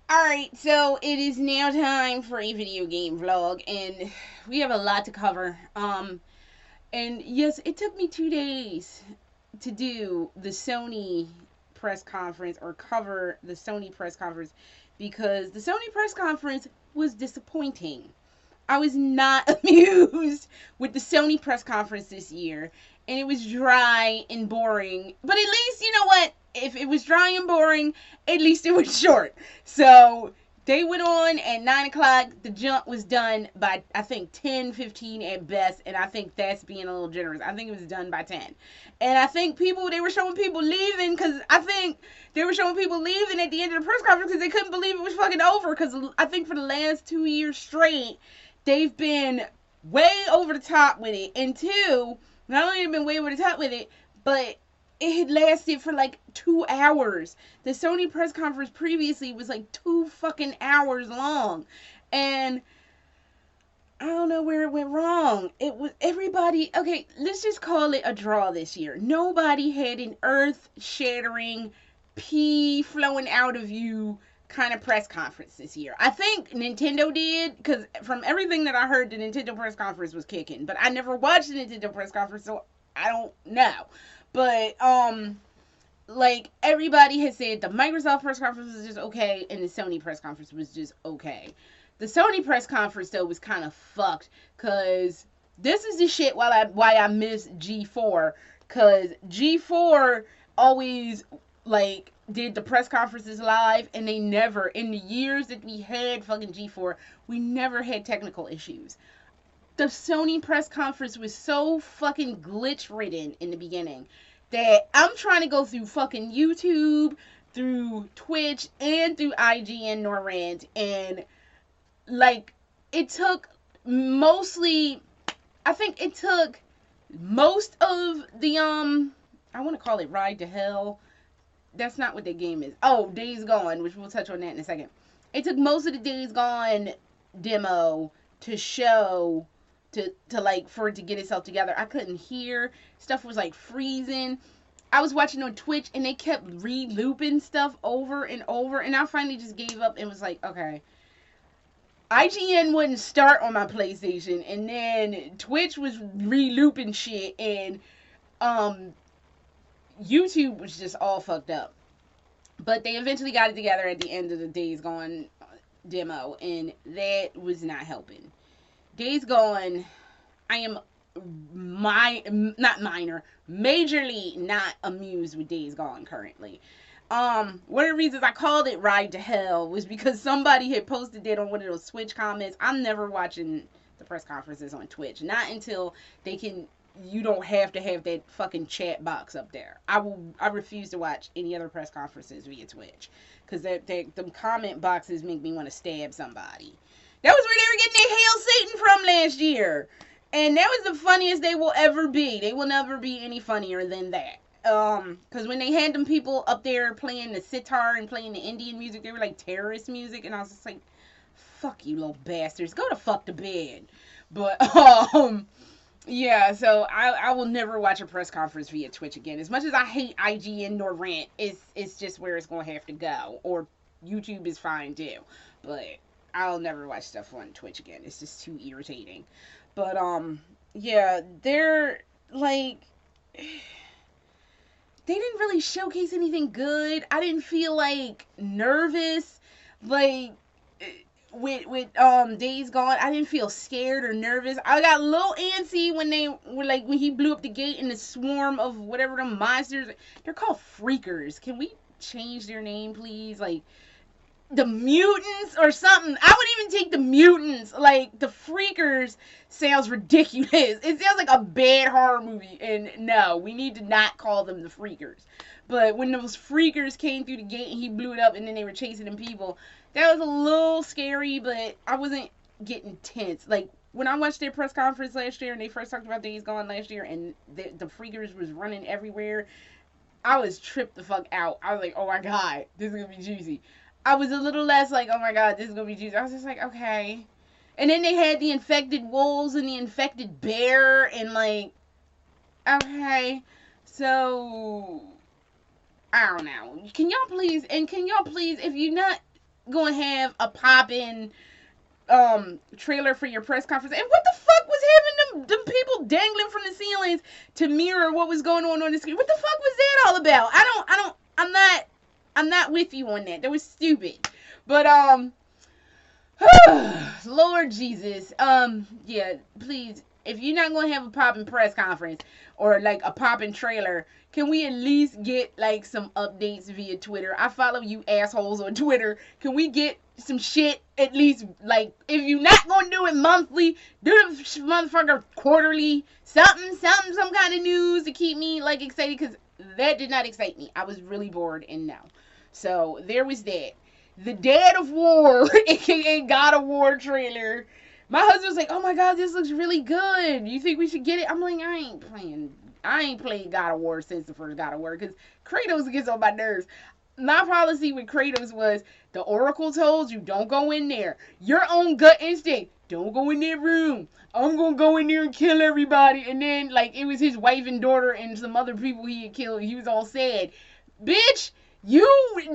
Alright, so it is now time for a video game vlog, and we have a lot to cover. And yes, it took me 2 days to do the Sony press conference or cover the Sony press conference because the Sony press conference was disappointing. I was not amused with the Sony press conference this year, and it was dry and boring. But at least, you know what? If it was dry and boring, at least it was short. So they went on at 9 o'clock. The jump was done by, I think, 10:15 at best, and I think that's being a little generous. I think it was done by 10. And I think they were showing people leaving because I think they were showing people leaving at the end of the press conference because they couldn't believe it was fucking over because I think for the last 2 years straight, they've been way over the top with it. And two, not only have they been way over the top with it, but it had lasted for like 2 hours. The Sony press conference previously was like 2 fucking hours long. And I don't know where it went wrong. It was everybody. Okay, let's just call it a draw this year. Nobody had an earth shattering, pee flowing out of you kind of press conference this year. I think Nintendo did, because from everything that I heard, the Nintendo press conference was kicking. But I never watched the Nintendo press conference, so I don't know. But like everybody has said, the Microsoft press conference was just okay, and the Sony press conference was just okay. The Sony press conference though was kind of fucked, cause this is the shit why I miss G4, cause G4 always like did the press conferences live, and they never, in the years that we had fucking G4, we never had technical issues. The Sony press conference was so fucking glitch ridden in the beginning that I'm trying to go through fucking YouTube, through Twitch, and through IGN Norrant, and like it took mostly, I think it took most of the I want to call it Ride to Hell. That's not what the game is. Oh, Days Gone, which we'll touch on that in a second. It took most of the Days Gone demo to show to like for it to get itself together. I couldn't hear. Stuff was like freezing. I was watching on Twitch and they kept re-looping stuff over and over, and I finally just gave up and was like, okay. IGN wouldn't start on my PlayStation, and then Twitch was re-looping shit, and um YouTube was just all fucked up. But they eventually got it together at the end of the Days Gone demo, and that was not helping. Days Gone, I am not minor, majorly not amused with Days Gone currently. One of the reasons I called it Ride to Hell was because somebody had posted it on one of those Twitch comments. I'm never watching the press conferences on Twitch, not until they can. You don't have to have that fucking chat box up there. I refuse to watch any other press conferences via Twitch because the comment boxes make me want to stab somebody. That was where they were getting their Hail Satan from last year. And that was the funniest they will ever be. They will never be any funnier than that. Because when they had them people up there playing the sitar and playing the Indian music, they were like terrorist music. And I was just like, fuck you little bastards. Go to fuck to bed. But, yeah, so I will never watch a press conference via Twitch again. As much as I hate IGN nor Rant, it's just where it's going to have to go. Or YouTube is fine too. But I'll never watch stuff on Twitch again. It's just too irritating. But, yeah, they're, like, they didn't really showcase anything good. I didn't feel, like, nervous, like, with Days Gone. I didn't feel scared or nervous. I got a little antsy when they were, like, when he blew up the gate and the swarm of whatever them monsters, they're called freakers. Can we change their name, please? Like, the mutants or something. I would even take the mutants. Like, the freakers sounds ridiculous. It sounds like a bad horror movie. And no, we need to not call them the freakers. But when those freakers came through the gate and he blew it up and then they were chasing them people, that was a little scary, but I wasn't getting tense. Like, when I watched their press conference last year and they first talked about Days Gone last year and the freakers was running everywhere, I was tripped the fuck out. I was like, oh my god, this is going to be juicy. I was a little less like, oh my god, this is going to be juicy. I was just like, okay. And then they had the infected wolves and the infected bear and like, okay. So, I don't know. Can y'all please, if you're not, gonna have a pop-in trailer for your press conference. And what the fuck was having them people dangling from the ceilings to mirror what was going on the screen? What the fuck was that all about? I'm not with you on that. That was stupid. But Lord Jesus. Yeah, please, if you're not gonna have a poppin' press conference or like a poppin' trailer, can we at least get like some updates via Twitter? I follow you assholes on Twitter. Can we get some shit at least? Like, if you're not gonna do it monthly, do it motherfucker quarterly. Something, some kind of news to keep me like excited, because that did not excite me. I was really bored and no. So there was that. The Dad of War, aka God of War trailer. My husband was like, "Oh my God, this looks really good. You think we should get it?" I'm like, I ain't played God of War since the first God of War, because Kratos gets on my nerves. My policy with Kratos was, the Oracle told you, don't go in there. Your own gut instinct, don't go in that room. I'm gonna go in there and kill everybody. And then, like, it was his wife and daughter and some other people he had killed. He was all sad. Bitch, you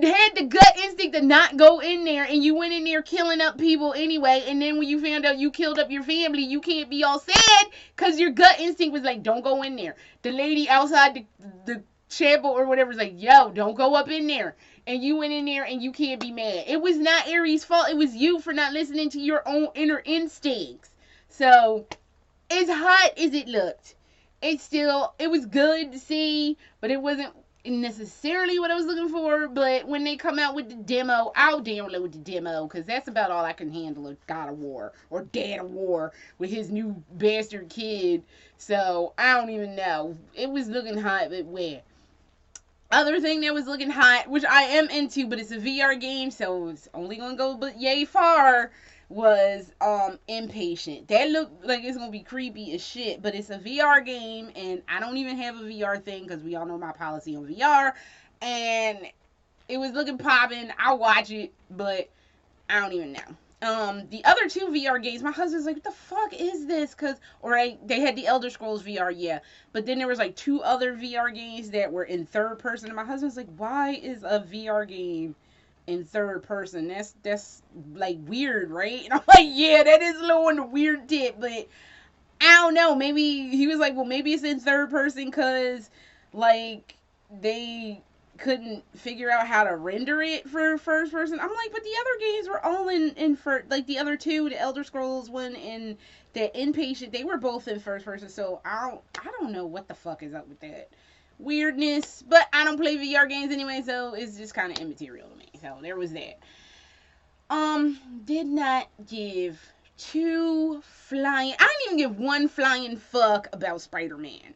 had the gut instinct to not go in there, and you went in there killing up people anyway. And then when you found out you killed up your family, you can't be all sad because your gut instinct was like, don't go in there. The lady outside the chapel or whatever was like, yo, don't go up in there. And you went in there and you can't be mad. It was not Aries' fault. It was you for not listening to your own inner instincts. So, as hot as it looked, it was good to see, but it wasn't necessarily what I was looking for. But when they come out with the demo, I'll download the demo, because that's about all I can handle of God of War or Dad of War with his new bastard kid. So I don't even know. It was looking hot, but where? Other thing that was looking hot, which I am into, but it's a VR game, so it's only gonna go but yay far, was Impatient. That looked like it's gonna be creepy as shit, but it's a VR game, and I don't even have a VR thing, because we all know my policy on VR, and it was looking popping. I'll watch it, but I don't even know. The other two VR games, my husband's like, what the fuck is this? They had the Elder Scrolls VR, yeah. But then there was like two other VR games that were in third person. And my husband's like, why is a VR game in third person? That's like weird, right? And I'm like, yeah, that is a little on the weird tip. But I don't know. Maybe, he was like, well, maybe it's in third person because, like, they couldn't figure out how to render it for first person. I'm like, but the other games were all in first, like the other two, the Elder Scrolls one and the Inpatient, they were both in first person. So I don't know what the fuck is up with that weirdness. But I don't play VR games anyway, so it's just kind of immaterial to me. So there was that. Did not give two flying. I didn't even give one flying fuck about Spider-Man.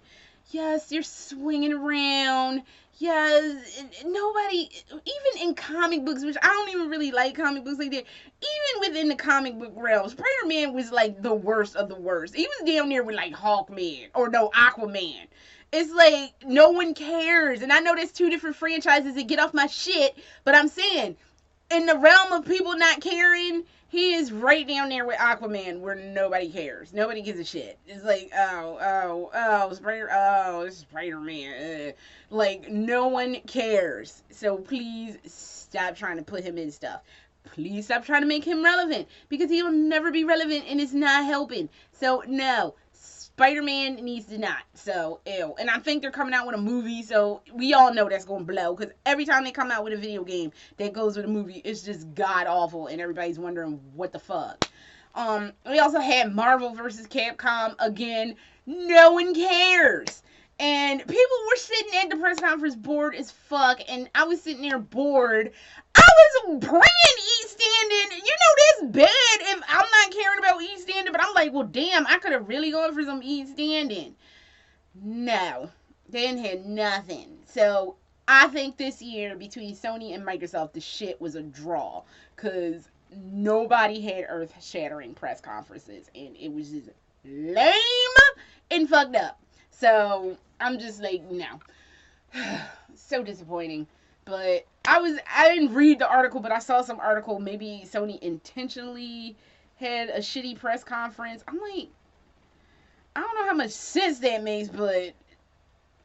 Yes, you're swinging around. Yes, nobody, even in comic books, which I don't even really like comic books like that, even within the comic book realm, Spider-Man was like the worst of the worst. He was down there with like Hawkman, or no, Aquaman. It's like, no one cares. And I know there's two different franchises that get off my shit, but I'm saying, in the realm of people not caring, he is right down there with Aquaman, where nobody cares. Nobody gives a shit. It's like, it's Spider-Man. Like, no one cares. So please stop trying to put him in stuff. Please stop trying to make him relevant, because he'll never be relevant and it's not helping. So no, Spider-Man needs to not. So, ew. And I think they're coming out with a movie, so we all know that's going to blow. Because every time they come out with a video game that goes with a movie, it's just god-awful. And everybody's wondering, what the fuck? We also had Marvel vs. Capcom again. No one cares. And people were sitting at the press conference bored as fuck. And I was sitting there bored. I was praying Eat Standing. You know, that's bad if I'm not caring about Eat Standing. But I'm like, well, damn, I could have really gone for some Eat Standing. No, they didn't have nothing. So I think this year, between Sony and Microsoft, the shit was a draw. Because nobody had earth-shattering press conferences. And it was just lame and fucked up. So I'm just like, no. So disappointing. But I didn't read the article, but I saw some article. Maybe Sony intentionally had a shitty press conference. I'm like, I don't know how much sense that makes, but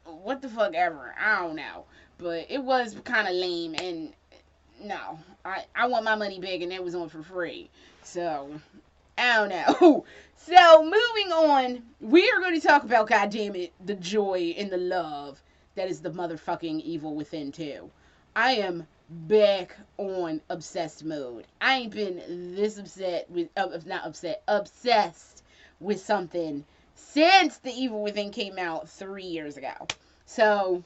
what the fuck ever. I don't know. But it was kind of lame, and no. I want my money back, and that was on for free. So I don't know. So moving on, we are going to talk about, goddamn it, the joy and the love that is the motherfucking Evil Within 2. I am back on obsessed mode. I ain't been this upset with, not upset, obsessed with something since the Evil Within came out 3 years ago. So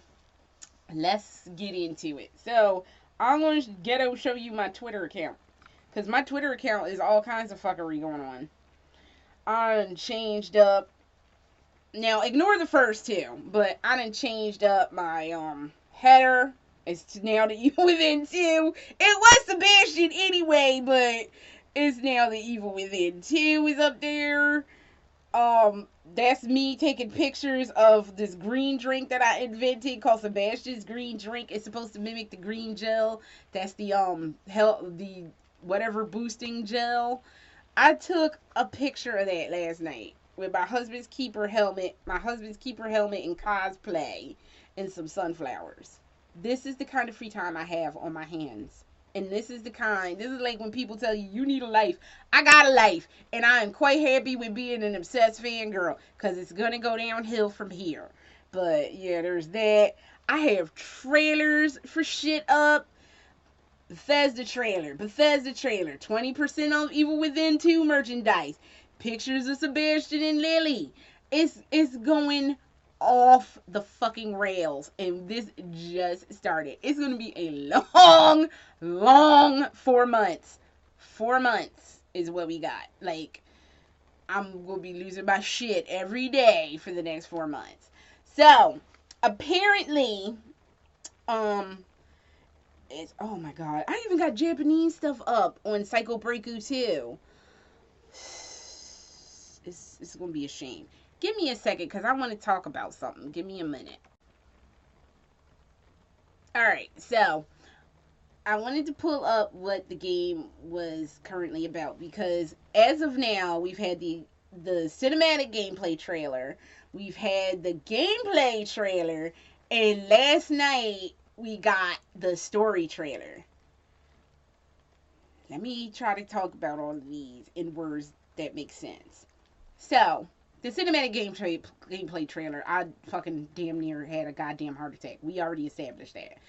let's get into it. So I'm going to ghetto show you my Twitter account, because my Twitter account is all kinds of fuckery going on. I done changed up. Now, ignore the first two, but I done changed up my header. It's now the Evil Within 2. It was Sebastian anyway, but it's now the Evil Within 2 is up there. That's me taking pictures of this green drink that I invented called Sebastian's Green Drink. It's supposed to mimic the green gel. That's the the whatever boosting gel. I took a picture of that last night with my husband's keeper helmet and cosplay and some sunflowers. This is the kind of free time I have on my hands. And this is like when people tell you, you need a life. I got a life. And I am quite happy with being an obsessed fangirl, because it's going to go downhill from here. But yeah, there's that. I have trailers for shit up. Bethesda trailer. 20% off Evil Within 2 merchandise. Pictures of Sebastian and Lily. It's going off the fucking rails, and this just started. It's gonna be a long 4 months. 4 months is what we got. Like, I'm gonna be losing my shit every day for the next 4 months. So apparently, it's, oh my god, I even got Japanese stuff up on Psycho Breaku 2. It's gonna be a shame. Give me a second, because I want to talk about something. Give me a minute. Alright, so I wanted to pull up what the game was currently about, because as of now, we've had the cinematic gameplay trailer, we've had the gameplay trailer, and last night we got the story trailer. Let me try to talk about all of these in words that make sense. So, the cinematic gameplay trailer, I fucking damn near had a goddamn heart attack. We already established that.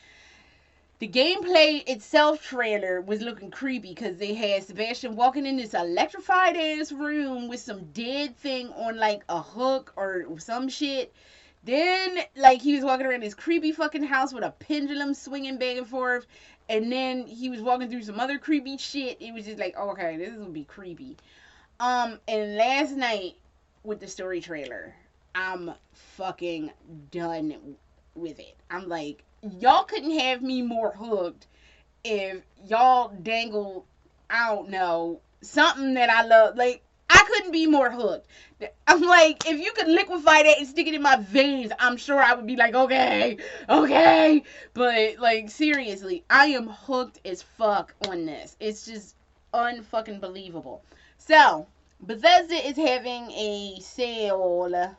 The gameplay itself trailer was looking creepy, because they had Sebastian walking in this electrified ass room with some dead thing on like a hook or some shit. Then, like, he was walking around this creepy fucking house with a pendulum swinging back and forth. And then he was walking through some other creepy shit. It was just like, oh, okay, this is gonna be creepy. And last night with the story trailer, I'm fucking done with it. I'm like, y'all couldn't have me more hooked if y'all dangled, I don't know, something that I love. Like, I couldn't be more hooked. I'm like, if you could liquefy that and stick it in my veins, I'm sure I would be like, okay. But, like, seriously, I am hooked as fuck on this. It's just unfucking believable. So, Bethesda is having a sale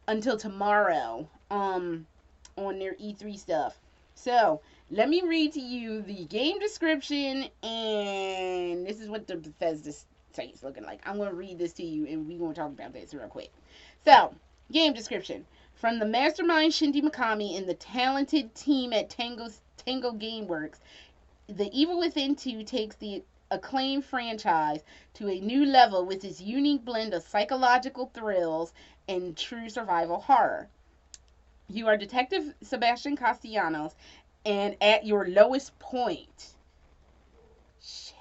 until tomorrow on their E3 stuff. So, let me read to you the game description, and this is what the Bethesda site's looking like. I'm going to read this to you, and we're going to talk about this real quick. So, game description. From the mastermind Shinji Mikami and the talented team at Tango Gameworks, The Evil Within 2 takes the acclaimed franchise to a new level with its unique blend of psychological thrills and true survival horror. You are Detective Sebastian Castellanos, and at your lowest point. Shit.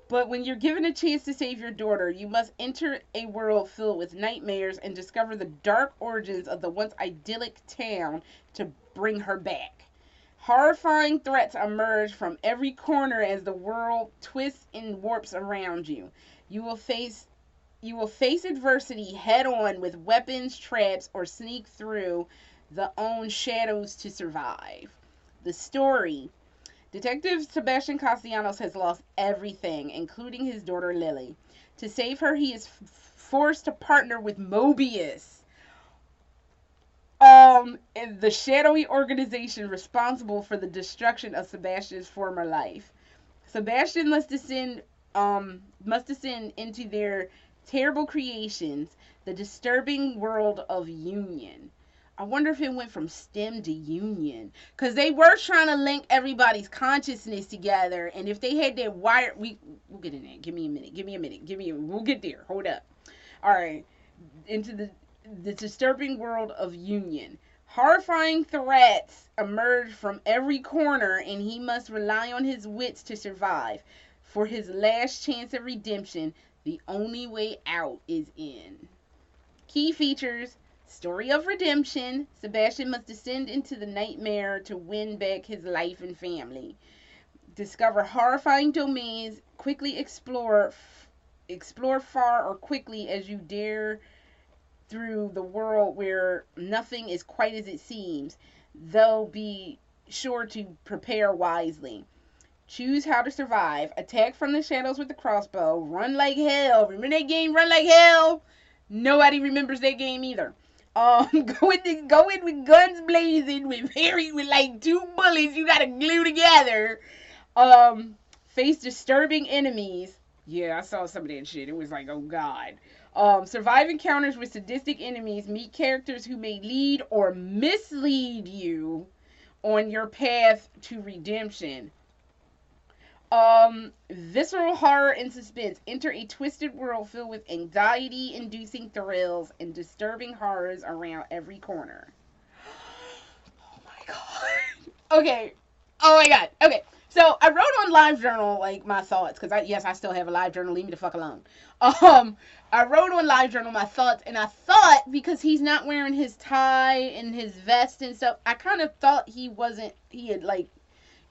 But when you're given a chance to save your daughter, you must enter a world filled with nightmares and discover the dark origins of the once idyllic town to bring her back. Horrifying threats emerge from every corner as the world twists and warps around you. You will face adversity head on with weapons, traps, or sneak through the own shadows to survive. The story. Detective Sebastian Castellanos has lost everything, including his daughter Lily. To save her, he is forced to partner with Mobius, And the shadowy organization responsible for the destruction of Sebastian's former life. Sebastian must descend into their terrible creations, the disturbing world of union. I wonder if it went from STEM to union, because they were trying to link everybody's consciousness together, and if they had that wire, we'll get in there. Give me a minute. We'll get there. Hold up. All right, into the disturbing world of union. Horrifying threats emerge from every corner, and he must rely on his wits to survive. For his last chance of redemption, the only way out is in. Key features: story of redemption. Sebastian must descend into the nightmare to win back his life and family. Discover horrifying domains. Quickly explore far or quickly as you dare through the world where nothing is quite as it seems, though be sure to prepare wisely. Choose how to survive. Attack from the shadows with the crossbow. Run like hell. Remember that game, Run Like Hell? Nobody remembers that game either. Go in with guns blazing, with like 2 bullets you gotta glue together. Face disturbing enemies. Yeah, I saw some of that shit. It was like, oh god. Survive encounters with sadistic enemies. Meet characters who may lead or mislead you on your path to redemption. Visceral horror and suspense. Enter a twisted world filled with anxiety-inducing thrills and disturbing horrors around every corner. Oh my god. Okay. Oh my god. Okay. So I wrote on LiveJournal like my thoughts, because I still have a LiveJournal. Leave me the fuck alone. I wrote on LiveJournal my thoughts, and I thought because he's not wearing his tie and his vest and stuff, I kind of thought he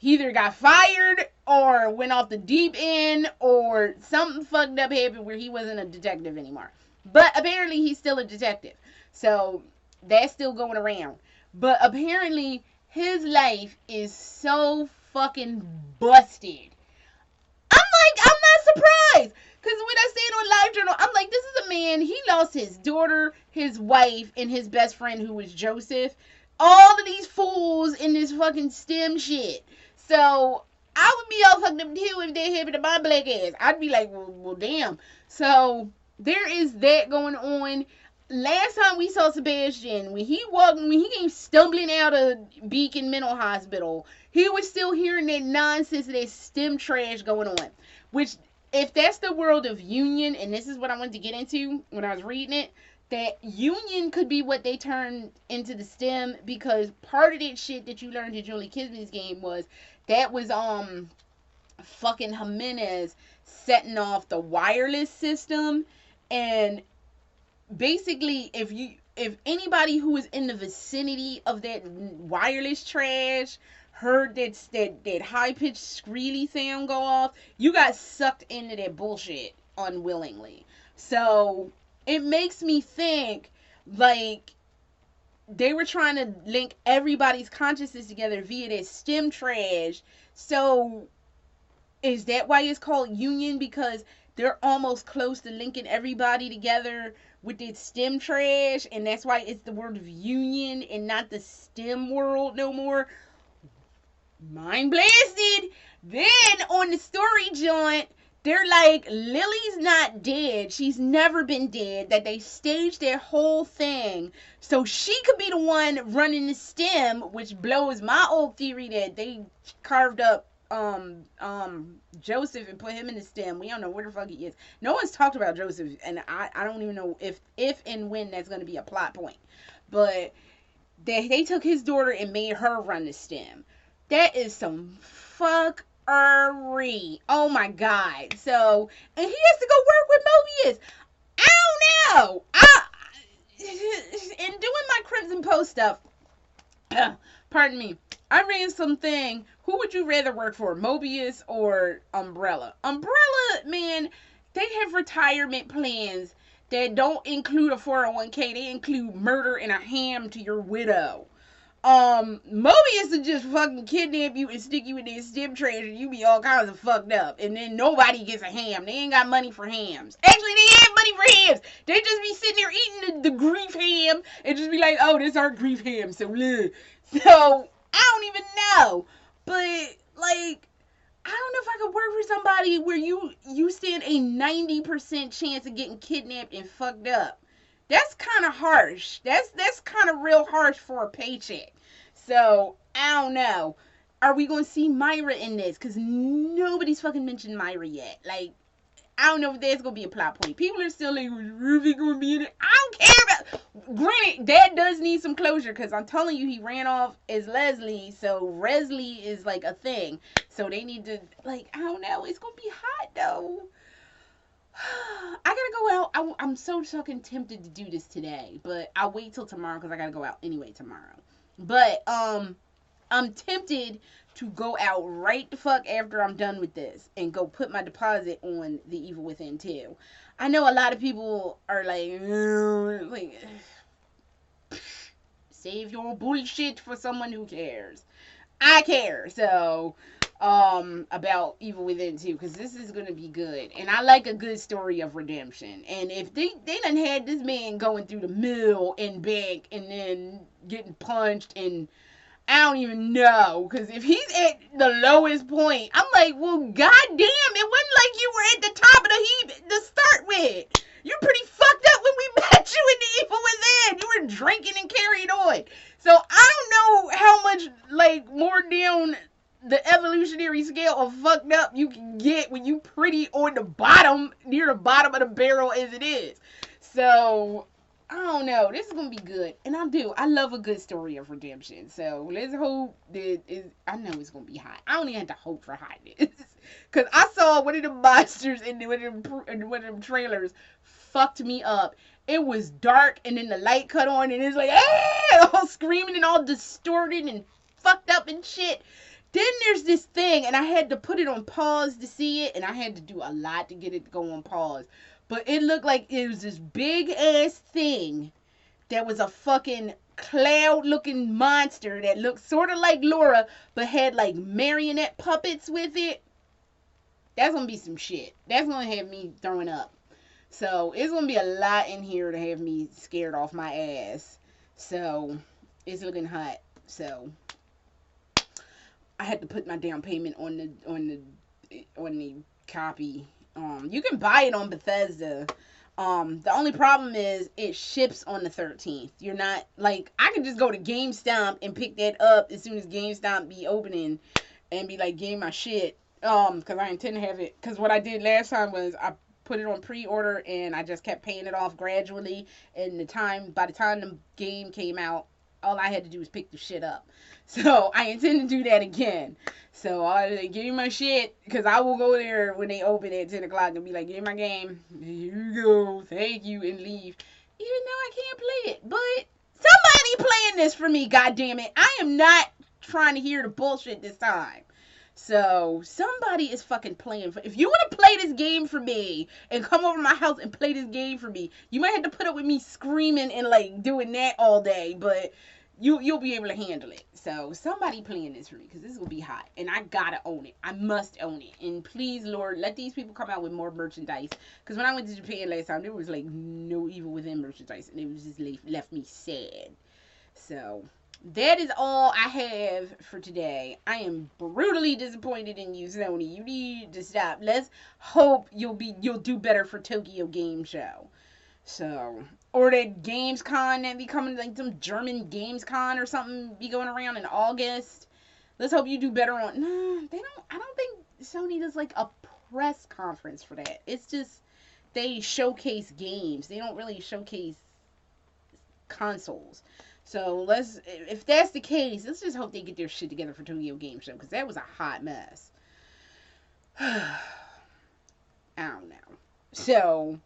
either got fired or went off the deep end or something fucked up happened where he wasn't a detective anymore. But apparently he's still a detective, so that's still going around. But apparently his life is so fucking busted. I'm not surprised. Because when I said on LiveJournal, I'm like, this is a man, he lost his daughter, his wife, and his best friend who was Joseph. All of these fools in this fucking STEM shit. So, I would be all fucked up too if that happened to my black ass. I'd be like, well damn. So, there is that going on. Last time we saw Sebastian, when he came stumbling out of Beacon Mental Hospital, he was still hearing that nonsense, that STEM trash going on. Which, if that's the world of union, and this is what I wanted to get into when I was reading it, that union could be what they turned into the STEM, because part of that shit that you learned in Julie Kismet's game was fucking Jimenez setting off the wireless system, and basically if anybody who was in the vicinity of that wireless trash heard that high-pitched squealy sound go off, you got sucked into that bullshit unwillingly. So it makes me think like they were trying to link everybody's consciousness together via that STEM trash. So is that why it's called union? Because they're almost close to linking everybody together with this STEM trash, and that's why it's the word of union and not the STEM world no more. Mind blasted. Then on the story joint, they're like, Lily's not dead. She's never been dead. That they staged their whole thing so she could be the one running the STEM, which blows my old theory that they carved up Joseph and put him in the STEM. We don't know where the fuck he is. No one's talked about Joseph, and I don't even know if and when that's going to be a plot point. But they took his daughter and made her run the STEM. That is some fuckery. Oh my god. So, and he has to go work with Mobius. I don't know. In doing my Crimson Post stuff, pardon me, I ran something. Who would you rather work for, Mobius or Umbrella? Umbrella, man, they have retirement plans that don't include a 401k. They include murder and a ham to your widow. Mobius will just fucking kidnap you and stick you in their STEM trash and you be all kinds of fucked up. And then nobody gets a ham. They ain't got money for hams. Actually, they have money for hams. They just be sitting there eating the grief ham and just be like, oh, this is our grief ham. So, so I don't even know. But, like, I don't know if I could work for somebody where you stand a 90% chance of getting kidnapped and fucked up. That's kind of harsh. That's kind of real harsh for a paycheck. So, I don't know. Are we going to see Myra in this? Because nobody's fucking mentioned Myra yet. Like, I don't know if there's going to be a plot point. People are still like, was Ruby going to be in it? I don't care about... Granted, Dad does need some closure because I'm telling you, he ran off as Leslie. So, Resley is like a thing. So, they need to, like, I don't know. It's going to be hot, though. I gotta go out. I'm so fucking tempted to do this today. But I'll wait till tomorrow because I gotta go out anyway tomorrow. But, I'm tempted to go out right the fuck after I'm done with this and go put my deposit on The Evil Within 2. I know a lot of people are like save your bullshit for someone who cares. I care. So, about Evil Within 2 because this is going to be good. And I like a good story of redemption. And if they done had this man going through the mill and back and then getting punched and I don't even know, because if he's at the lowest point, I'm like, well, goddamn, it wasn't like you were at the top of the heap to start with. You're pretty fucked up when we met you in The Evil Within. You were drinking and carried on. So I don't know how much, like, more down the evolutionary scale of fucked up you can get when you pretty on the bottom, near the bottom of the barrel as it is. So... I don't know. This is going to be good. And I love a good story of redemption. So let's hope that I know it's going to be hot. I don't even have to hope for hotness. Because I saw one of the monsters in one of them trailers fucked me up. It was dark and then the light cut on and it's like, ah! All screaming and all distorted and fucked up and shit. Then there's this thing and I had to put it on pause to see it. And I had to do a lot to get it to go on pause. But it looked like it was this big ass thing that was a fucking cloud looking monster that looked sort of like Laura but had like marionette puppets with it. That's gonna be some shit. That's gonna have me throwing up. So it's gonna be a lot in here to have me scared off my ass. So it's looking hot. So I had to put my down payment on the copy. You can buy it on Bethesda. The only problem is it ships on the 13th. You're not, like, I can just go to GameStop and pick that up as soon as GameStop be opening and be like, give me my shit. Because I intend to have it. Because what I did last time was I put it on pre-order and I just kept paying it off gradually. And by the time the game came out, all I had to do was pick the shit up. So I intend to do that again. So I like, give me my shit, because I will go there when they open at 10 o'clock and be like, give me my game. Here you go. Thank you. And leave. Even though I can't play it. But somebody playing this for me, goddammit. I am not trying to hear the bullshit this time. So somebody is fucking playing. If you want to play this game for me and come over to my house and play this game for me, you might have to put up with me screaming and like doing that all day. But you'll be able to handle it. So somebody playing this for me, because this will be hot and I gotta own it. I must own it. And please, Lord, let these people come out with more merchandise, because when I went to Japan last time, there was like no Evil Within merchandise and it was just left me sad. So that is all I have for today. I am brutally disappointed in you, Sony. You need to stop. Let's hope you'll do better for Tokyo Game Show. So, or that Gamescom that be coming, like some German Gamescom or something be going around in August. Let's hope you do better on. No, I don't think Sony does like a press conference for that. It's just they showcase games. They don't really showcase consoles. So if that's the case, let's just hope they get their shit together for Tokyo Game Show, because that was a hot mess. I don't know. So